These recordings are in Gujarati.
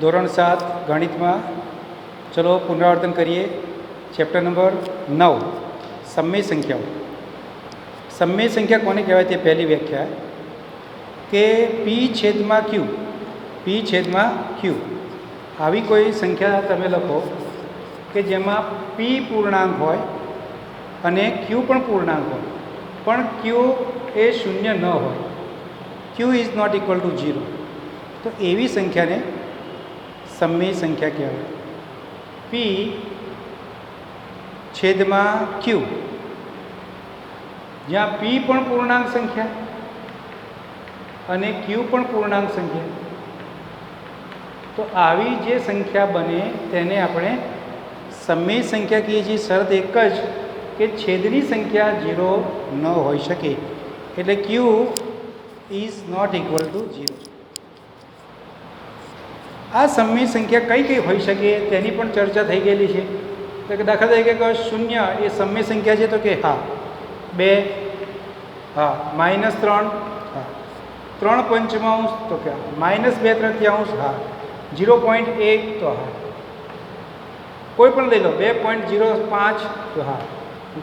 ધોરણ 7 ગણિતમાં ચલો પુનરાવર્તન કરીએ. ચેપ્ટર નંબર 9 સમય સંખ્યાઓ. સમય સંખ્યા કોને કહેવાય તે પહેલી વ્યાખ્યા કે પી છેદમાં ક્યુ આવી કોઈ સંખ્યા તમે લખો કે જેમાં પી પૂર્ણાંક હોય અને ક્યુ પણ પૂર્ણાંક હોય પણ ક્યુ એ શૂન્ય ન હોય, ક્યુ ઇઝ નોટ ઇક્વલ ટુ 0, તો એવી સંખ્યાને સમય સંખ્યા કહેવાય. પી છેદમાં ક્યુ, જ્યાં પી પણ પૂર્ણાંક સંખ્યા અને ક્યુ પણ પૂર્ણાંક સંખ્યા, તો આવી જે સંખ્યા બને તેને આપણે સમય સંખ્યા કહીએ છીએ. શરત એક જ કે છેદની સંખ્યા 0 ન હોઈ શકે, એટલે ક્યુ ઇઝ નોટ ઇક્વલ ટુ 0. આ સમય સંખ્યા કઈ કઈ હોઈ શકે તેની પણ ચર્ચા થઈ ગયેલી છે. તો કે દાખલા તરીકે કે શૂન્ય એ સમય સંખ્યા છે, તો કે હા 2, હા -3, હા 3 પંચમાંશ, તો કે -2 તૃતીયાંશ, હા 0.1, તો હા કોઈ પણ લઈ લો 2.05, તો હા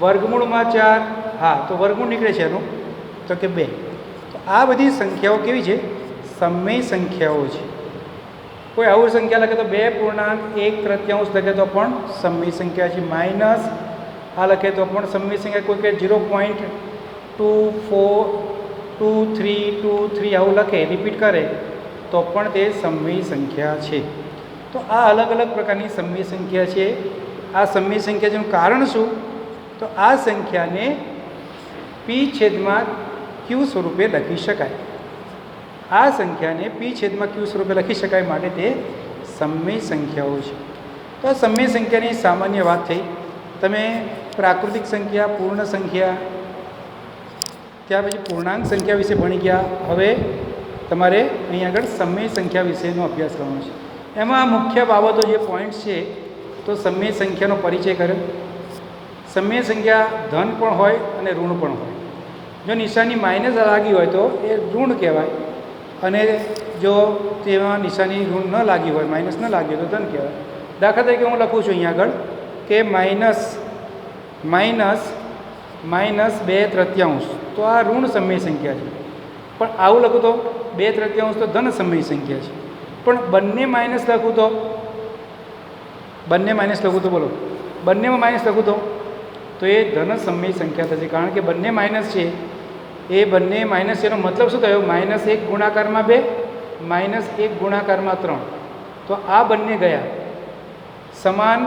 વર્ગમૂળમાં 4, હા તો વર્ગમૂળ નીકળે છે એનું, તો કે 2. તો આ બધી સંખ્યાઓ કેવી છે? સમય સંખ્યાઓ છે. કોઈ આવું સંખ્યા લખે તો 2.1 લખે તો પણ સમય સંખ્યા છે. માઇનસ આ લખે તો પણ સમય સંખ્યા. કોઈ કે 0.242323 આવું લખે, રિપીટ કરે તો પણ તે સમય સંખ્યા છે. તો આ અલગ અલગ પ્રકારની સમય સંખ્યા છે. આ સમય સંખ્યા જેનું કારણ શું? તો આ સંખ્યાને પી છેદમાં ક્યુ સ્વરૂપે લખી શકાય. આ સંખ્યાને પી છેદમાં ક્યુ સ્વરૂપે લખી શકાય માટે તે સમય સંખ્યાઓ છે. તો આ સમય સંખ્યાની સામાન્ય વાત થઈ. તમે પ્રાકૃતિક સંખ્યા, પૂર્ણ સંખ્યા, ત્યાર પછી પૂર્ણાંક સંખ્યા વિશે ભણી ગયા. હવે તમારે અહીં આગળ સમય સંખ્યા વિશેનો અભ્યાસ કરવાનો છે. એમાં મુખ્ય બાબતો જે પોઈન્ટ્સ છે, તો સમય સંખ્યાનો પરિચય કર્યો. સમય સંખ્યા ધન પણ હોય અને ઋણ પણ હોય. જો નિશાની માઇનસ લાગી હોય તો એ ઋણ કહેવાય, અને જો તેમાં નિશાની ઋણ ન લાગી હોય, માઇનસ ન લાગી હોય તો ધન કહેવાય. દાખલા તરીકે હું લખું છું અહીંયા આગળ કે -2 તૃતીયાંશ, તો આ ઋણ સમય સંખ્યા છે. પણ આવું લખું તો 2 તૃતીયાંશ તો ધન સમય સંખ્યા છે. પણ બંને માઇનસ લખું તો બોલો, બંનેમાં માઇનસ લખું તો એ ધન સમય સંખ્યા થશે. કારણ કે બંને માઇનસ છે, એ બંને માઇનસ છે એનો મતલબ શું થયો? -1 ગુણાકારમાં 2, -1 ગુણાકારમાં 3. તો આ બંને ગયા, સમાન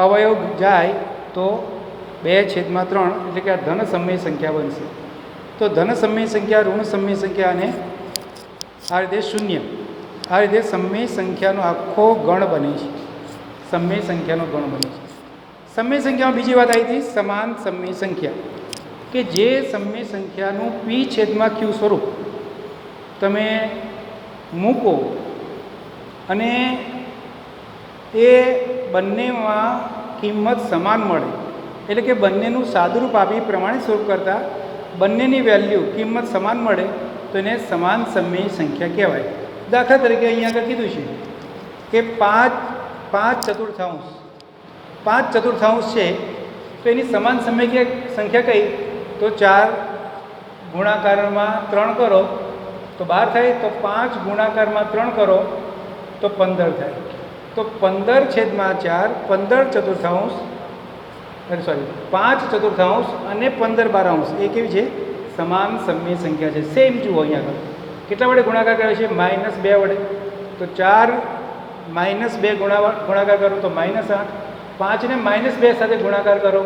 અવયવ જાય તો 2/3, એટલે કે આ ધન સમય સંખ્યા બનશે. તો ધન સમય સંખ્યા, ઋણ સમય સંખ્યા અને આ રીતે શૂન્ય, આ રીતે સમય સંખ્યાનો આખો ગણ બને છે. સમય સંખ્યાનો ગણ બને છે. સમય સંખ્યામાં બીજી વાત આવી હતી સમાન સમય સંખ્યા, કે જે સમય સંખ્યાનું પી છેદમાં ક્યુ સ્વરૂપ તમે મૂકો અને એ બંનેમાં કિંમત સમાન મળે, એટલે કે બંનેનું સાદુરૂપ આપી પ્રમાણિત સ્વરૂપ કરતાં બંનેની વેલ્યુ કિંમત સમાન મળે તો એને સમાન સમય સંખ્યા કહેવાય. દાખલા તરીકે અહીંયા આગળ કીધું છે કે 5 ચતુર્થાંશ છે, તો એની સમાન સમય સંખ્યા કઈ? તો 4 ગુણાકારમાં 3 કરો તો 12 થાય, તો 5 ગુણાકારમાં 3 કરો તો 15 થાય. તો 15/4 5 ચતુર્થાંશ અને 15/12 એ કેવી છે? સમાન સમય સંખ્યા છે. સેમ જુઓ અહીંયા આગળ કેટલા વડે ગુણાકાર કરે છે? -2 વડે. તો 4 -2 ગુણાકાર કરો તો -8, 5ને -2 સાથે ગુણાકાર કરો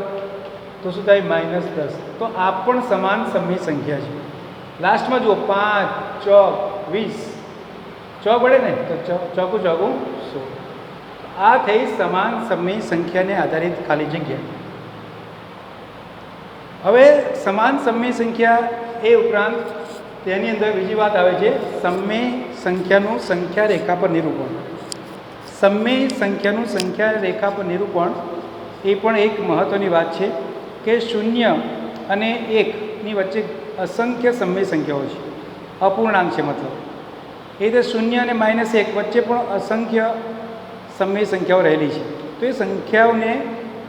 તો શું થાય? -10. તો આ પણ સમાન સમય સંખ્યા છે. લાસ્ટમાં જુઓ 5 ચોક 20, ચોક વડે ને તો ચોકું 16. આ થઈ સમાન સમય સંખ્યાને આધારિત ખાલી જગ્યા. હવે સમાન સમય સંખ્યા એ ઉપરાંત તેની અંદર બીજી વાત આવે છે સમય સંખ્યાનું સંખ્યા રેખા પર નિરૂપણ. સમય સંખ્યાનું સંખ્યા રેખા પર નિરૂપણ એ પણ એક મહત્ત્વની વાત છે કે 0 અને 1ની વચ્ચે અસંખ્ય સમય સંખ્યાઓ છે, અપૂર્ણાંક છે મતલબ. એ રીતે 0 અને -1 વચ્ચે પણ અસંખ્ય સમય સંખ્યાઓ રહેલી છે. તો એ સંખ્યાઓને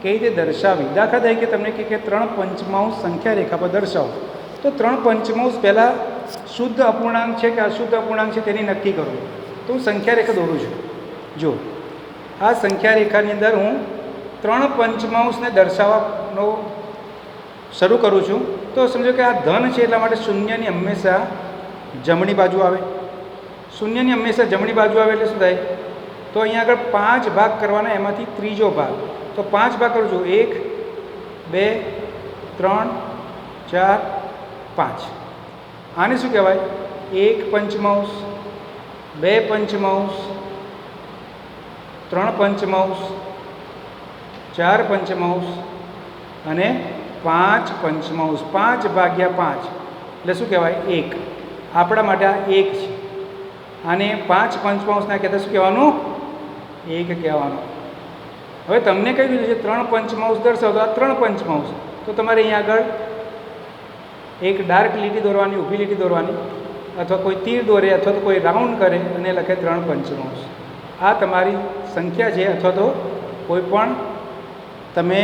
કઈ રીતે દર્શાવી? દાખલા તરીકે તમને કે 3 પંચમાંશ સંખ્યા રેખા પર દર્શાવો, તો 3 પંચમાંશ પહેલાં શુદ્ધ અપૂર્ણાંક છે કે અશુદ્ધ અપૂર્ણાંક છે તેની નક્કી કરવું. તો હું સંખ્યા રેખા દોરું છું. જો આ સંખ્યા રેખાની અંદર હું 3 પંચમાંશને દર્શાવવાનો શરૂ કરું છું. તો સમજો કે આ ધન છે એટલા માટે શૂન્યની હંમેશા જમણી બાજુ આવે. શૂન્યની હંમેશા જમણી બાજુ આવે એટલે શું થાય? તો અહીંયા આગળ 5 ભાગ કરવાના, એમાંથી ત્રીજો ભાગ. તો 5 ભાગ કરું છું. 1 2 3 4 5. આને શું કહેવાય? 1 પંચમાંશ, 2 પંચમાંશ, 3 પંચમાંશ, 4 પંચમાંશ અને 5 પંચમાંશ. 5 ભાગ્યા 5 એટલે શું કહેવાય? 1. આપણા માટે આ 1 છે. આને 5 પંચમાંશના કહેતા શું કહેવાનું? 1 કહેવાનું. હવે તમને કહી દીધું છે 3 પંચમાંશ દર્શાવો, તો આ 3 પંચમાંશ. તો તમારે અહીંયા આગળ એક ડાર્ક લીટી દોરવાની, ઊભી લીટી દોરવાની, અથવા કોઈ તીર દોરે અથવા તો કોઈ રાઉન્ડ કરે અને લખે 3 પંચમાંશ. આ તમારી સંખ્યા છે, અથવા તો કોઈ પણ તમે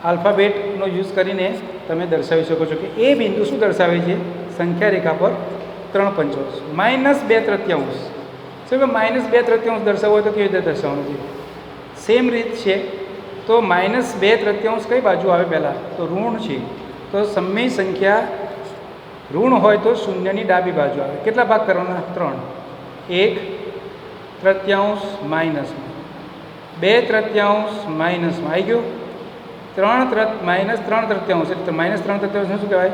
આલ્ફાબેટનો યુઝ કરીને તમે દર્શાવી શકો છો કે એ બિંદુ શું દર્શાવે છે? સંખ્યા રેખા પર 3 પંચમાંશ. -2/3. શું કે -2/3 દર્શાવવું હોય તો કેવી રીતે દર્શાવવાનું છે? સેમ રીત છે. તો -2/3 કઈ બાજુ આવે? પહેલાં તો ઋણ છે. તો સમય સંખ્યા ઋણ હોય તો શૂન્યની ડાબી બાજુ આવે. કેટલા ભાગ કરવાના? 3. 1/3 માઇનસમાં, 2/3 માઇનસમાં આવી ગયું, 3/3 એટલે -3/3 શું કહેવાય?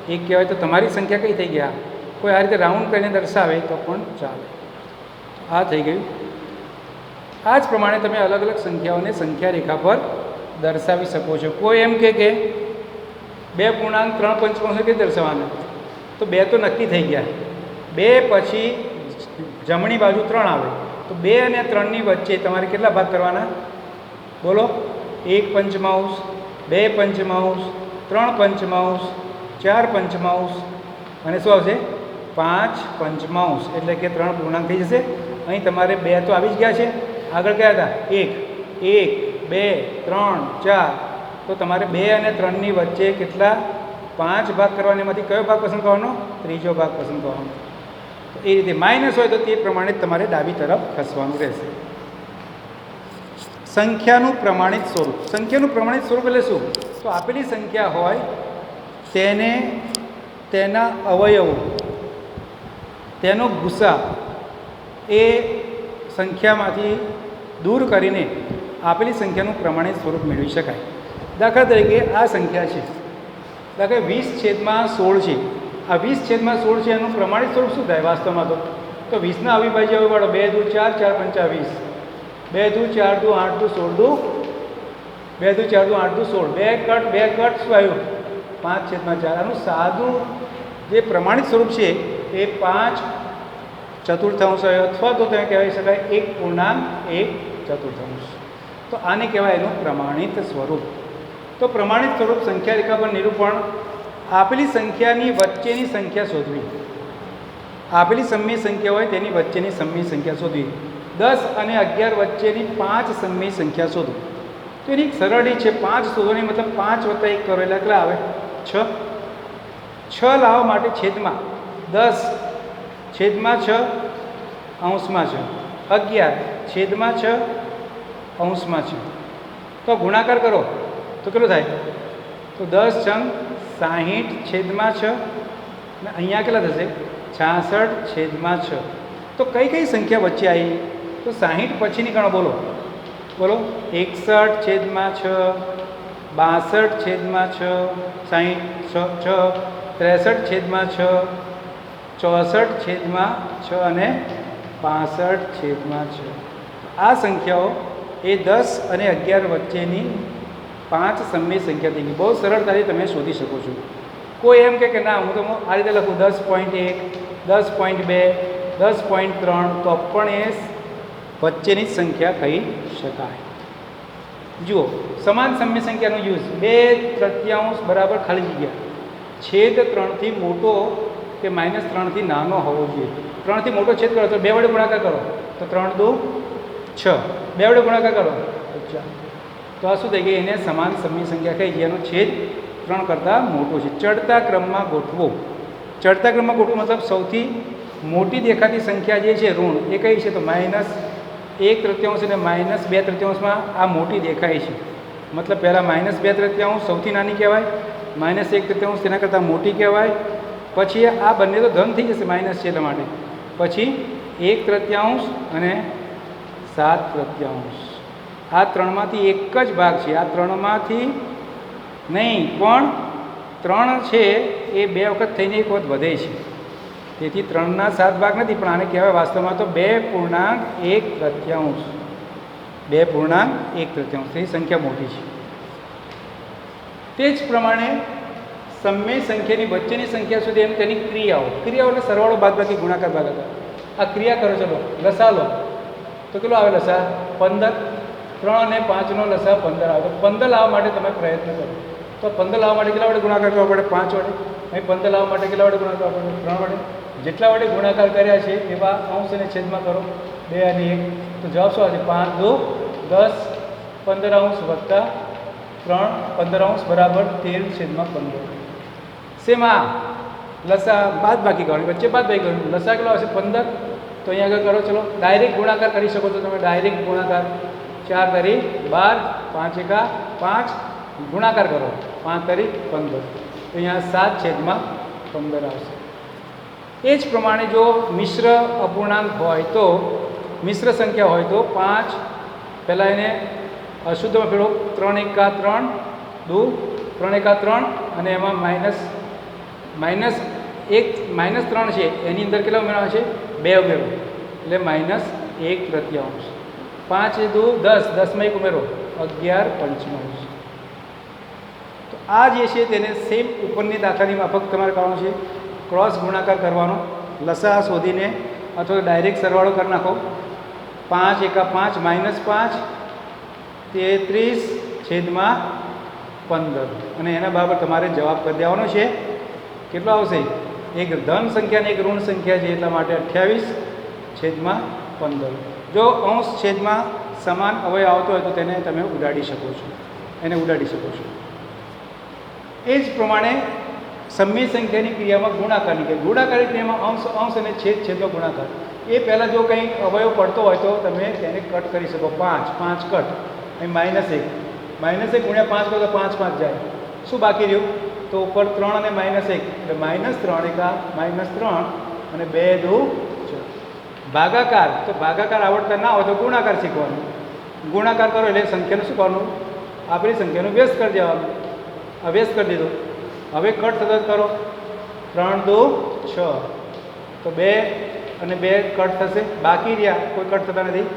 1 કહેવાય. તો તમારી સંખ્યા કઈ થઈ ગયા? કોઈ આ રીતે રાઉન્ડ કરીને દર્શાવે તો પણ ચાલે. આ થઈ ગયું. આ જ પ્રમાણે તમે અલગ અલગ સંખ્યાઓને સંખ્યા રેખા પર દર્શાવી શકો છો. કોઈ એમ કે 2.3 પંચમાંશ કઈ દર્શાવવાના? તો 2 તો નક્કી થઈ ગયા. 2 પછી જમણી બાજુ 3 આવે. તો 2 અને 3ની વચ્ચે તમારે કેટલા ભાગ કરવાના? બોલો. 1 પંચમાંશ, 2 પંચમાંશ, 3 પંચમાંશ, 4 પંચમાંશ અને શું આવશે? 5 પંચમાંશ. એટલે કે 3 પૂર્ણાંક થઈ જશે. અહીં તમારે 2 તો આવી જ ગયા છે. આગળ કયા હતા? 1 2 3 4. તો તમારે 2 અને 3ની વચ્ચે કેટલા? 5 ભાગ કરવાના. એમાંથી કયો ભાગ પસંદ કરવાનો? ત્રીજો ભાગ પસંદ કરવાનો. તો એ રીતે માઇનસ હોય તો તે પ્રમાણે તમારે ડાબી તરફ ખસવાનું રહેશે. સંખ્યાનું પ્રમાણિત સ્વરૂપ. સંખ્યાનું પ્રમાણિત સ્વરૂપ એટલે શું? તો આપેલી સંખ્યા હોય તેને તેના અવયવો, તેનો ગુસા એ સંખ્યામાંથી દૂર કરીને આપેલી સંખ્યાનું પ્રમાણિત સ્વરૂપ મેળવી શકાય. દાખલા તરીકે આ સંખ્યા છે. દાખલા 20/16 છે. આ 20/16 છે. એનું પ્રમાણિત સ્વરૂપ શું થાય વાસ્તવમાં? તો 20ના અવિભાજ્ય અવયવો 2 દૂ 4, 4 પંચા 20, 2 દૂ 4 દૂ 8 દૂ 16 દૂ 2 દૂ 4 દૂ 8 દૂ 16. 2 કટ શું આવ્યું? 5/4. આનું સાદું જે પ્રમાણિત સ્વરૂપ છે એ 5 ચતુર્થાંશ અથવા તો ત્યાં કહેવાય શકાય 1.1 તો આને કહેવાય એનું પ્રમાણિત સ્વરૂપ. તો પ્રમાણિત સ્વરૂપ સંખ્યા રેખા પર નિરૂપણ. આપેલી સંખ્યાની વચ્ચેની સંખ્યા શોધવી. આપેલી સમય સંખ્યા હોય તેની વચ્ચેની સમય સંખ્યા શોધવી. 10 અને 11 વચ્ચેની 5 સમય સંખ્યા શોધો. તો એની એક સરળ રીત છે. 5 શોધવાની મતલબ 5 + 1 કરો એટલે કેટલા આવે? 6. 6 લાવવા માટે છેદમાં 10 છેદમાં 6 અંશમાં 6, 11 છેદમાં 6 અંશમાં 6. તો ગુણાકાર કરો તો કેટલું થાય? તો 10 × 60 છેદમાં 6 અને અહીંયા કેટલા થશે? 66 છેદમાં 6. તો કઈ કઈ સંખ્યા વચ્ચે આવી? તો 60 પછીની ગણો. બોલો બોલો. 61 છેદમાં 6, 62 છેદમાં 6, 60 63 છેદમાં 6, 64 છેદમાં 6 અને 65 છેદમાં 6. આ સંખ્યાઓ એ 10 અને 11 વચ્ચેની 5 સમય સંખ્યા થઈ ગઈ. બહુ સરળતાથી તમે શોધી શકો છો. કોઈ એમ કે ના હું તો આ રીતે લખું 10.1, 10.2, 10.3 તો પણ એ વચ્ચેની જ સંખ્યા કહી શકાય. જુઓ સમાન સમય સંખ્યાનો યુઝ. 2/3 બરાબર ખાલી જગ્યા છેદ 3થી મોટો કે -3થી નાનો હોવો જોઈએ. ત્રણથી મોટો છેદ કરો તો 2 વડે ગુણાકાર કરો તો 3 દુ 6, 2 વડે ગુણાકાર કરો તો 4. તો આ શું થઈ ગઈ? એને સમાન સમય સંખ્યા કહી જેનો છેદ 3 કરતાં મોટો છે. ચડતા ક્રમમાં ગોઠવો. ચડતા ક્રમમાં ગોઠવો મતલબ સૌથી મોટી દેખાતી સંખ્યા જે છે ઋણ એ કઈ છે? તો -1/3 અને -2/3 આ મોટી દેખાય છે. મતલબ પહેલાં -2/3 સૌથી નાની કહેવાય, -1/3 તેના કરતાં મોટી કહેવાય, પછી આ બંને તો ધન થઈ જશે માઇનસ છે એટલા માટે, પછી 1/3 અને 7/3. આ ત્રણમાંથી એક જ ભાગ છે. આ ત્રણમાંથી નહીં પણ 3 છે એ 2 વખત થઈને 1 વખત વધે છે. તેથી 3ના 7 ભાગ નથી પણ આને કહેવાય વાસ્તવમાં તો 2.1/3. 2.1/3 એ સંખ્યા મોટી છે. તે જ પ્રમાણે સમય સંખ્યાની વચ્ચેની સંખ્યા સુધી એમ તેની ક્રિયાઓ એટલે સરવાળો બાદબાકી ગુણાકાર ભાગાકાર. આ ક્રિયા કરો. ચલો લસા લો તો કેટલો આવે લસા? 15. 3 અને 5નો લસા 15 આવે. તો 15 લાવવા માટે તમે પ્રયત્ન કરો. તો 15 લાવવા માટે કેટલા વડે ગુણાકાર કરવો પડે? 5 વડે. અહીં 15 લાવવા માટે કેટલા વડે ગુણાકાર કરવો પડે? 3 વડે. જેટલા વડે ગુણાકાર કર્યા છે એવા અંશ અને છેદમાં કરો. 2 અને 1 તો જવાબ શું આવશે? 5 દુ 10, 15 વત્તા 3, 15 બરાબર 13/15. શેમાં? લસા બાદબાકી કરવાની, વચ્ચે બાદબાકી કરવાની. લસા કેટલો આવશે? 15. તો અહીંયા આગળ કરો. ચલો ડાયરેક્ટ ગુણાકાર કરી શકો છો તમે. ડાયરેક્ટ ગુણાકાર 4 તારી 12, 5 એકા 5 ગુણાકાર કરો 5 તારી 15. તો અહીંયા 7/15 આવશે. એ જ પ્રમાણે જો મિશ્ર અપૂર્ણાંક હોય તો, મિશ્ર સંખ્યા હોય તો 5 પહેલાં એને અશુદ્ધમાં ફેરવો. 3 એકા 3 દુ 3 એકા 3 અને એમાં -3 છે એની અંદર કેટલા ઉમેરવા છે? 2 ઉમેરો એટલે -1/3. 5 દુ 10, 10માં 1 ઉમેરો 11/5. તો આ જે છે તેને સેમ ઉપરની દાખલાની માફક તમારે કરવાનું છે. ક્રોસ ગુણાકાર કરવાનો લસા શોધીને અથવા ડાયરેક્ટ સરવાળો કરી નાખો. 5 એકા 5 -5 33/15 અને એના બરાબર તમારે જવાબ કરી દેવાનો છે. કેટલો આવશે? એક ધન સંખ્યા અને એક ઋણ સંખ્યા છે એટલા માટે 28/15. જો અંશ છેદમાં સમાન અવયવ આવતો હોય તો તેને તમે ઉડાડી શકો છો. એ જ પ્રમાણે સમય સંખ્યાની ક્રિયામાં ગુણાકારની ક્રિયા. ગુણાકારની ક્રિયામાં અંશ અને છેદનો ગુણાકાર. એ પહેલાં જો કંઈ અવયવ પડતો હોય તો તમે તેને કટ કરી શકો. 5 કટ અહીં -1 ગુણ્યા 5 કરો તો 5 જાય. શું બાકી રહ્યું? તો ઉપર 3 અને -1 એટલે -3 એકા -3 અને 2 દુ 4. ભાગાકાર તો ભાગાકાર આવડતા ના હોય તો ગુણાકાર શીખવાનું. ગુણાકાર કરો એટલે સંખ્યાનું શું કરવાનું? આપણી સંખ્યાનું વ્યસ્ત કરી દેવાનું. આ વ્યસ્ત કરી દીધું. હવે કટ સતત કરો. 3 દુ 6 તો 2 અને 2 કટ થશે. બાકી રહ્યા કોઈ કટ થતા નથી.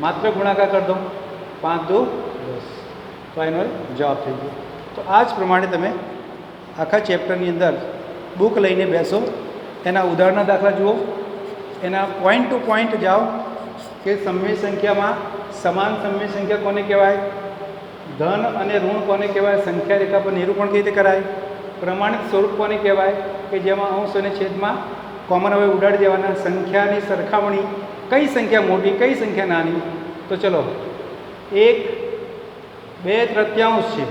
માત્ર ગુણાકાર કરી દો. 5 દુ 10. તો એનો જવાબ થઈ ગયો. તો આ જ પ્રમાણે તમે આખા ચેપ્ટરની અંદર બુક લઈને બેસો, એના ઉદાહરણના દાખલા જુઓ, એના પોઈન્ટ ટુ પોઈન્ટ જાઓ કે સમય સંખ્યામાં સમાન સમય સંખ્યા કોને કહેવાય, ધન અને ઋણ કોને કહેવાય, સંખ્યા રેખા પર નિરૂપણ કઈ રીતે કરાય, પ્રમાણિત સ્વરૂપ કોને કહેવાય કે જેમાં અંશ અને છેદમાં કોમન હવે ઉડાડી દેવાના, સંખ્યાની સરખામણી, કઈ સંખ્યા મોટી કઈ સંખ્યા નાની. તો ચલો 1/2/3 છે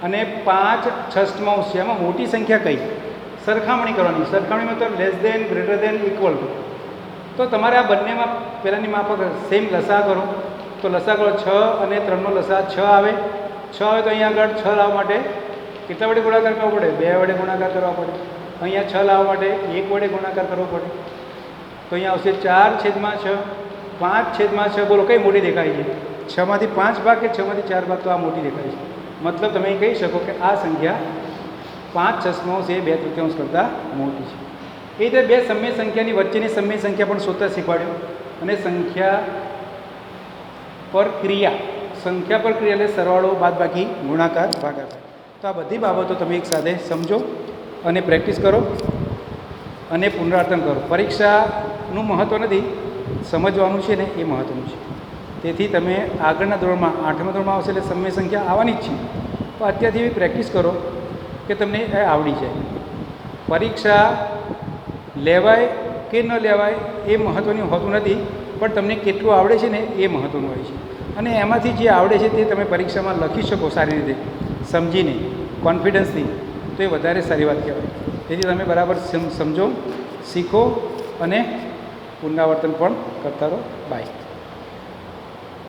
અને 5/6 છે, એમાં મોટી સંખ્યા કઈ? સરખામણી કરવાની. સરખામણી મતલબ less than, greater than, equal to. તો તમારે આ બંનેમાં પહેલાંની માફક સેમ લસા કરો. તો લસા કરો 6 અને 3નો લસા 6 આવે. 6 આવે તો અહીંયા આગળ 6 લાવવા માટે કેટલા વડે ગુણાકાર કરવો પડે? 2 વડે ગુણાકાર કરવા પડે. અહીંયા 6 લાવવા માટે 1 વડે ગુણાકાર કરવો પડે. તો અહીંયા આવશે 4/6. 5/6. બોલો કઈ મોટી દેખાય છે? 6માંથી 5 ભાગ કે 6માંથી 4 ભાગ? તો આ મોટી દેખાય છે. મતલબ તમે કહી શકો કે આ સંખ્યા 5/6 એ 2/3 કરતાં મોટી છે. એ રીતે બે સમય સંખ્યાની વચ્ચેની સમય સંખ્યા પણ શોધતા શીખવાડ્યું. અને સંખ્યા પર ક્રિયા એટલે સરવાળો, બાદબાકી, ગુણાકાર, ભાગાકાર. તો આ બધી બાબતો તમે એક સાથે સમજો અને પ્રેક્ટિસ કરો અને પુનરાવર્તન કરો. પરીક્ષાનું મહત્ત્વ નથી, સમજવાનું છે ને એ મહત્ત્વનું છે. તેથી તમે આગળના ધોરણમાં 8મા ધોરણમાં આવશે એટલે સમય સંખ્યા આવવાની જ છે. તો અત્યારથી એવી પ્રેક્ટિસ કરો કે તમને એ આવડી જાય. પરીક્ષા લેવાય કે ન લેવાય એ મહત્ત્વનું હોતું નથી, પણ તમને કેટલું આવડે છે ને એ મહત્ત્વનું હોય છે. અને એમાંથી જે આવડે છે તે તમે પરીક્ષામાં લખી શકો સારી રીતે સમજીને, કોન્ફિડન્સથી, તો એ વધારે સારી વાત કહેવાય. તેથી તમે બરાબર સમજો, શીખો અને પુનરાવર્તન પણ કરતા રહો. બાય.